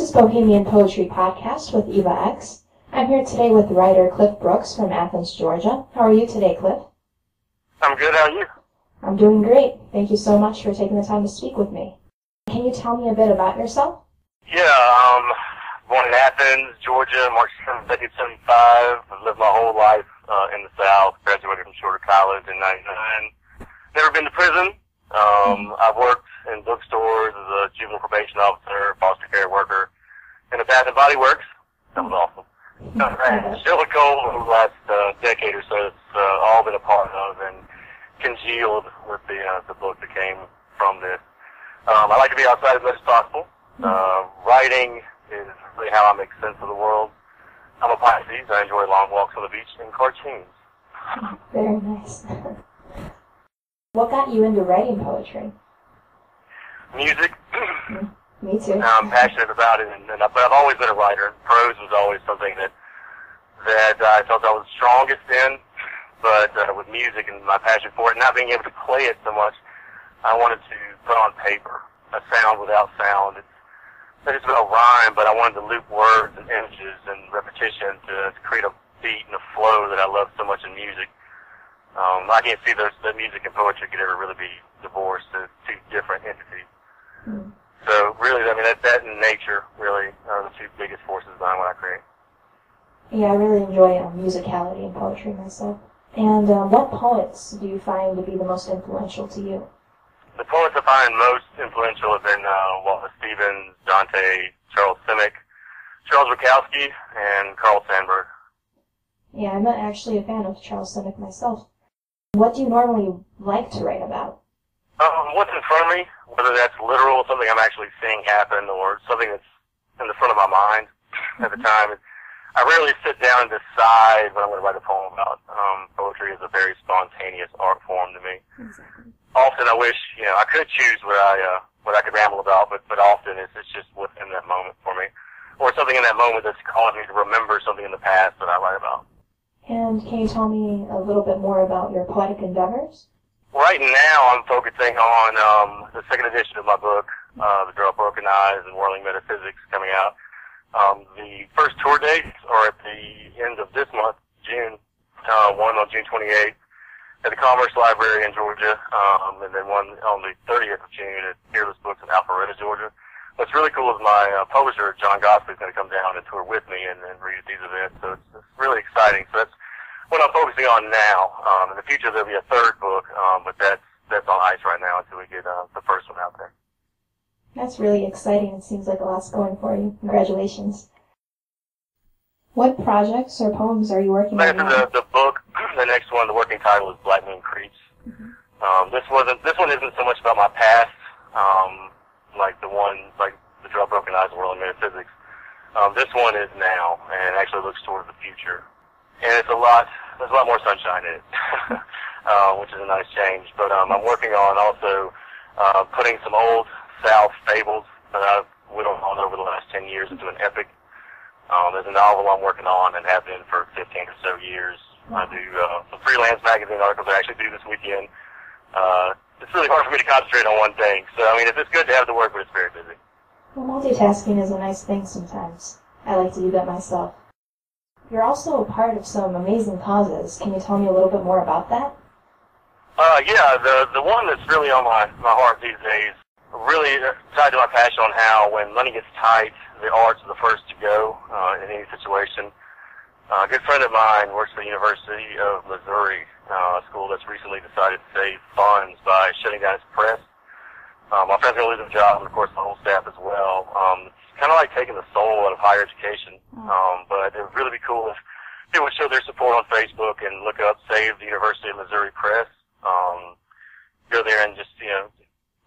is Poehemian Poetry Podcast with Eva X. I'm here today with writer Cliff Brooks from Athens, Georgia. How are you today, Cliff? I'm good. How are you? I'm doing great. Thank you so much for taking the time to speak with me. Can you tell me a bit about yourself? Yeah, born in Athens, Georgia, March 7th, 1975. I've lived my whole life in the South. Graduated from Shorter College in '99. Never been to prison. I've worked in bookstores as a juvenile probation officer, foster care worker, and a Bath and Body Works. That was awesome. Still a goal over the last decade or so. It's all been a part of and congealed with the book that came from this. I like to be outside as much as possible. Writing is really how I make sense of the world. I'm a Pisces. I enjoy long walks on the beach and cartoons. Very nice. What got you into writing poetry? Music. Me too. I'm passionate about it, but I've always been a writer. Prose was always something that I felt I was strongest in, but with music and my passion for it, not being able to play it so much, I wanted to put on paper a sound without sound. It's just about rhyme, but I wanted to loop words and images and repetition to create a beat and a flow that I love so much in music. I can't see that music and poetry could ever really be divorced as two different entities. So really, I mean, that and nature really are the two biggest forces behind what I create. Yeah, I really enjoy musicality in poetry myself. And what poets do you find to be the most influential to you? The poets I find most influential have been Wallace Stevens, Dante, Charles Simic, Charles Bukowski, and Carl Sandburg. Yeah, I'm actually a fan of Charles Simic myself. What do you normally like to write about? What's in front of me, whether that's literal, something I'm actually seeing happen, or something that's in the front of my mind at the time. I rarely sit down and decide what I'm going to write a poem about. Poetry is a very spontaneous art form to me. Exactly. Often I wish, I could choose what I could ramble about, but often it's just within that moment for me. Or something in that moment that's caused me to remember something in the past that I write about. And can you tell me a little bit more about your poetic endeavors? Right now I'm focusing on the second edition of my book, The Girl Broken Eyes and Whirling Metaphysics, coming out. The first tour dates are at the end of this month, June, one on June 28th at the Commerce Library in Georgia, and then one on the 30th of June at Fearless Books in Alpharetta, Georgia. What's really cool is my publisher, John Gospel, is going to come down and tour with me and read at these events, so it's really exciting. So that's what I'm focusing on now. In the future, there'll be a third book, but that's on ice right now until we get the first one out there. That's really exciting. It seems like a lot's going for you. Congratulations. What projects or poems are you working on now? The book, the next one, the working title is Black Moon Creeps. This one isn't so much about my past, like The Drop Broken Eyes and Whirling Metaphysics. This one is now, and actually looks toward the future. And there's a lot more sunshine in it, which is a nice change. But I'm working on also putting some old South fables that I've whittled on over the last 10 years into an epic. There's a novel I'm working on and have been for 15 or so years. I do some freelance magazine articles I actually do this weekend. It's really hard for me to concentrate on one thing. So, I mean, it's good to have the work, but it's very busy. Well, multitasking is a nice thing sometimes. I like to do that myself. You're also a part of some amazing causes. Can you tell me a little bit more about that? Yeah, the one that's really on my heart these days, really tied to my passion on how when money gets tight, the arts are the first to go in any situation. A good friend of mine works at the University of Missouri, a school that's recently decided to save funds by shutting down its press. My friend's going to lose his job, and of course the whole staff as well. It's kind of like taking the soul out of higher education, but it would really be cool if people would show their support on Facebook and look up Save the University of Missouri Press. Go there and just,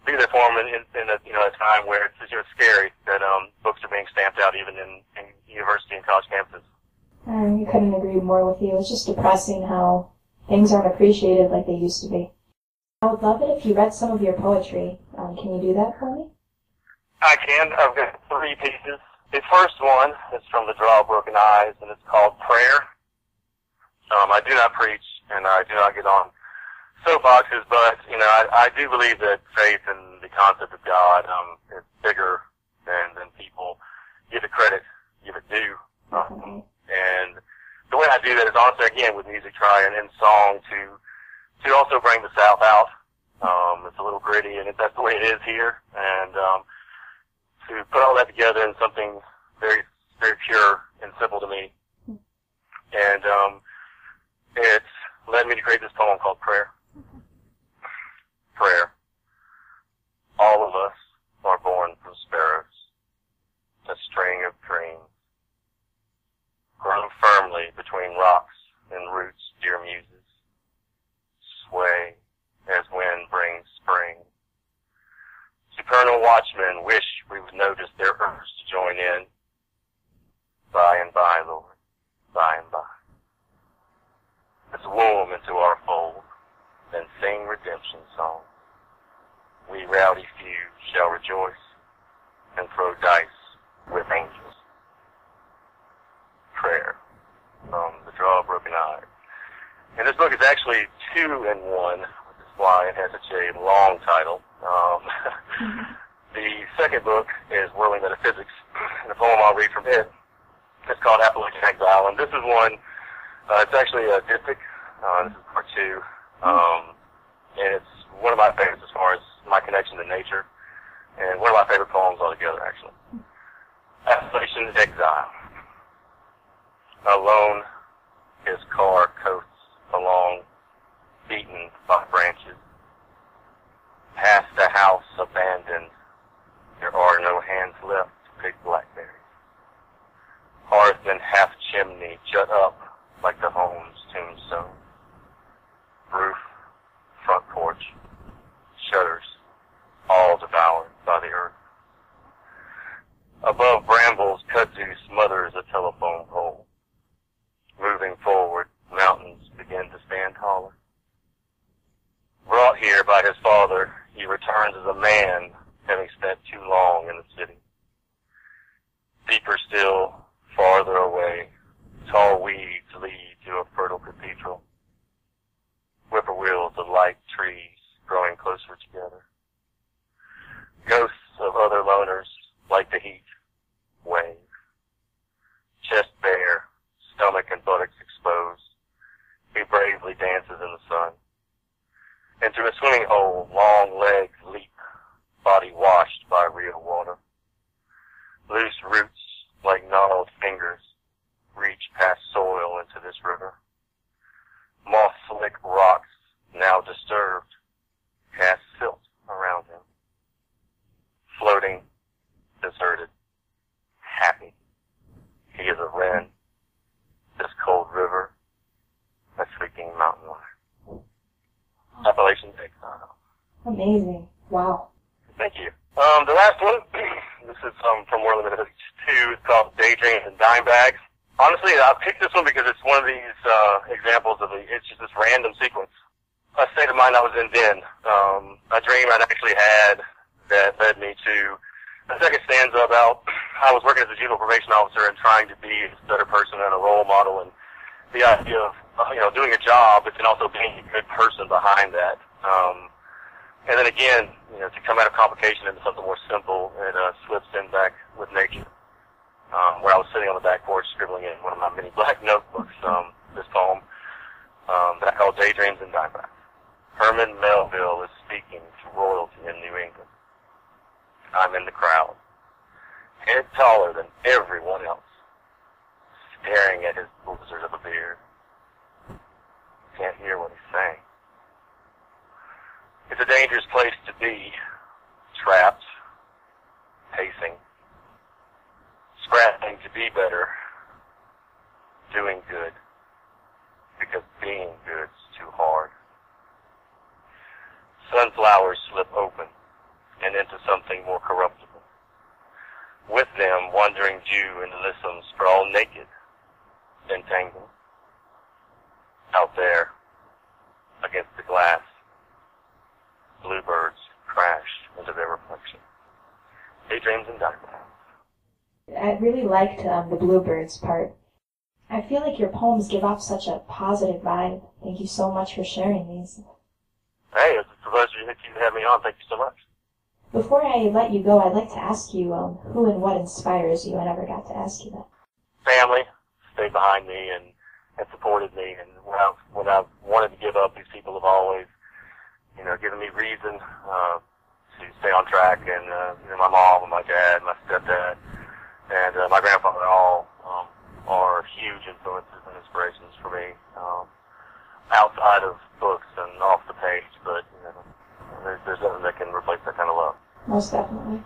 be there for them in a time where it's scary that books are being stamped out even in university and college campuses. I couldn't agree more with you. It's just depressing how things aren't appreciated like they used to be. I would love it if you read some of your poetry. Can you do that for me? I can. I've got 3 pieces. The first one is from The Draw Broken Eyes, and it's called Prayer. I do not preach, and I do not get on soapboxes, but, I do believe that faith and the concept of God is bigger than people. give it credit, give it due. Definitely. And the way I do that is honestly, again, with music, try and in song to also bring the South out. It's a little gritty, and that's the way it is here. And to put all that together in something very, very pure and simple to me. And it led me to create this poem called Prayer. Prayer. All of us are born from sparrows, a string of dreams, grown firmly between rocks and roots, dear muses, sway as wind brings spring. Supernal watchmen wish we would notice their urge to join in. By and by, Lord, by and by. Let's womb into our fold, then sing redemption songs. We rowdy few shall rejoice and throw dice with angels. Prayer from The Draw of Broken Eyes. And this book is actually 2 in 1, which is why it has such a long title. The second book is Whirling Metaphysics, and the poem I'll read from it is called Appalachian Exile. And this is one, it's actually a diptych. This is part 2. And it's one of my favorites as far as my connection to nature, and one of my favorite poems altogether, actually. Appalachian Exile. Alone, his car coasts along, beaten by branches. Past a house abandoned, there are no hands left to pick blackberries. Hearth and half chimney jut up like the home's tombstone. Roof, front porch, shutters, all devoured by the earth. Above brambles, kudzu smothers a telephone pole. Moving forward, mountains begin to stand taller. Brought here by his father, he returns as a man, having spent too long in the city. Deeper still, farther away, tall weeds lead to a fertile cathedral. Whippoorwills of light trees growing closer together. Ghosts of other loners, like the heat, wave. Chest bare, stomach and buttocks exposed, he bravely dances in the sun. Into a swimming hole, long legs leap, body washed by real water. Loose roots, like gnarled fingers, reach past soil into this river. Moss-slick rocks, now disturbed, cast silt around him. Floating, deserted, happy. He is a wren, this cold river, a shrieking mountain lion. Appalachian Exile. Amazing. Wow. Thank you. The last one, this is from Whirling Metaphysics 2, it's called Daydreams and Dime Bags. Honestly, I picked this one because it's one of these examples of it's just this random sequence. A state of mind I was in then. A dream I'd actually had that led me to the second stanza about I was working as a juvenile probation officer and trying to be a better person and a role model, and the idea of doing a job but then also being a good person behind that. And then again, to come out of complication into something more simple, it slips in back with nature. Where I was sitting on the back porch scribbling in one of my many black notebooks, this poem that I call Daydreams and Dime Bags. Herman Melville is speaking to royalty in New England. I'm in the crowd, head taller than everyone else, staring at his blizzard of a beard. Can't hear what he's saying. It's a dangerous place to be, trapped, pacing, scrapping to be better, doing good, because being good's too hard. Sunflowers slip open and into something more corruptible. With them, wandering dew and lissome sprawl naked, entangled. Out there, against the glass, bluebirds crash into their reflection. Daydreams and Dime Bags. I really liked the bluebirds part. I feel like your poems give off such a positive vibe. Thank you so much for sharing these. Hey, it's a pleasure to have me on. Thank you so much. Before I let you go, I'd like to ask you who and what inspires you. I never got to ask you that. Family stayed behind me and supported me, and when I've wanted to give up, these people have always, given me reason to stay on track. And my mom and my dad, my stepdad, and my grandfather all are huge influences and inspirations for me, outside of books and off the page. But there's nothing that can replace that kind of love. Most definitely.